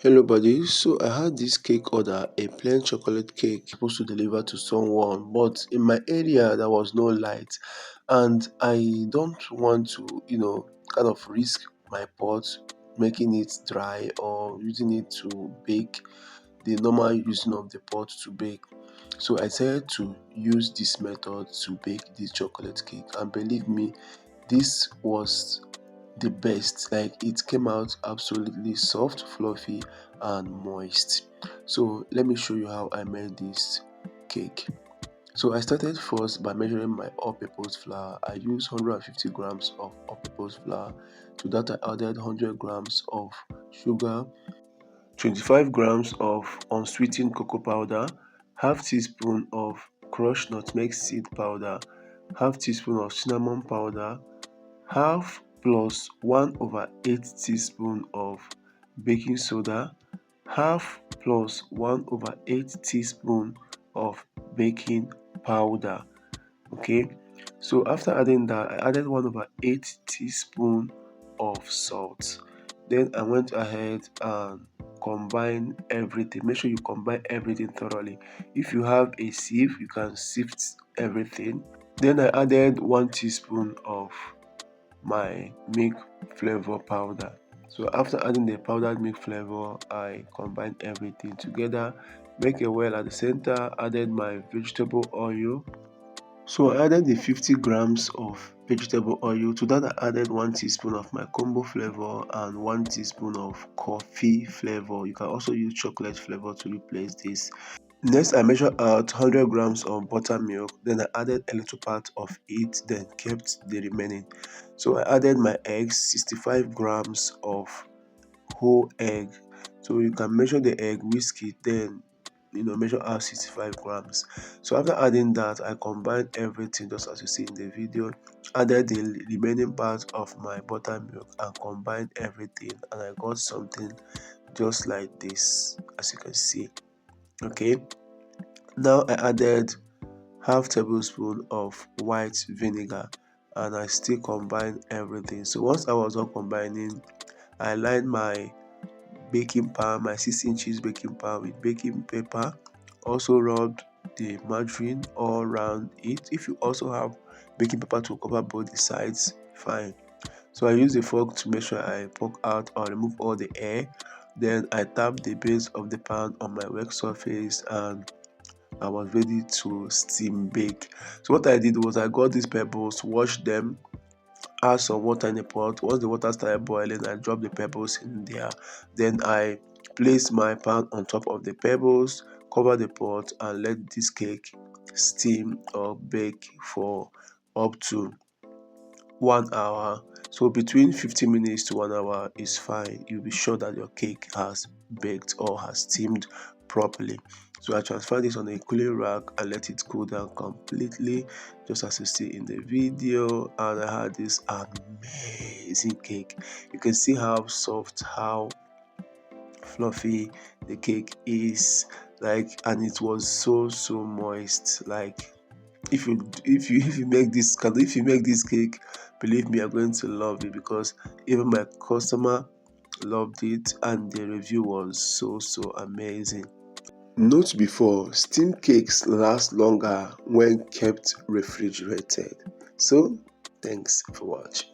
Hello buddy, so I had this cake order, a plain chocolate cake supposed to deliver to someone, but in my area there was no light and I don't want to, kind of risk my pot making it dry or using it to bake, the normal using of the pot to bake. So I decided to use this method to bake this chocolate cake, and believe me, this was the best. Like, it came out absolutely soft, fluffy and moist. So let me show you how I made this cake. So I started first by measuring my all-purpose flour. I used 150 grams of all-purpose flour. To that I added 100 grams of sugar, 25 grams of unsweetened cocoa powder, half teaspoon of crushed nutmeg seed powder, half teaspoon of cinnamon powder, half plus 1/8 teaspoon of baking soda, half plus 1/8 teaspoon of baking powder. Okay, so after adding that, I added 1/8 teaspoon of salt. Then I went ahead and combine everything. Make sure you combine everything thoroughly. If you have a sieve, you can sift everything. Then I added 1 teaspoon of my milk flavor powder. So after adding the powdered milk flavor, I combined everything together, make a well at the center, added my vegetable oil. So I added the 50 grams of vegetable oil. To that I added 1 teaspoon of my combo flavor and 1 teaspoon of coffee flavor. You can also use chocolate flavor to replace this. Next, I measured out 100 grams of buttermilk, then I added a little part of it, then kept the remaining. So I added my eggs, 65 grams of whole egg. So you can measure the egg, whisk it, then measure out 65 grams. So after adding that, I combined everything just as you see in the video, added the remaining part of my buttermilk and combined everything, and I got something just like this, as you can see. Okay, now I added half tablespoon of white vinegar and I still combine everything. So once I was done combining, I lined my baking pan, my 6 inches baking pan, with baking paper. Also rubbed the margarine all around it. If you also have baking paper to cover both the sides, fine. So I use a fork to make sure I poke out or remove all the air. Then I tap the base of the pan on my work surface and I was ready to steam bake. So what I did was I got these pebbles, washed them, add some water in the pot. Once the water started boiling, I dropped the pebbles in there. Then I placed my pan on top of the pebbles, cover the pot and let this cake steam or bake for up to 1 hour. So between 15 minutes to 1 hour is fine. You'll be sure that your cake has baked or has steamed properly. So I transfer this on a cooling rack and let it cool down completely, just as you see in the video. And I had this amazing cake. You can see how soft, how fluffy the cake is, like, and it was so moist. Like, if you make this cake, believe me, I'm going to love it, because even my customer loved it and the review was so amazing. Note before, steamed cakes last longer when kept refrigerated. So thanks for watching.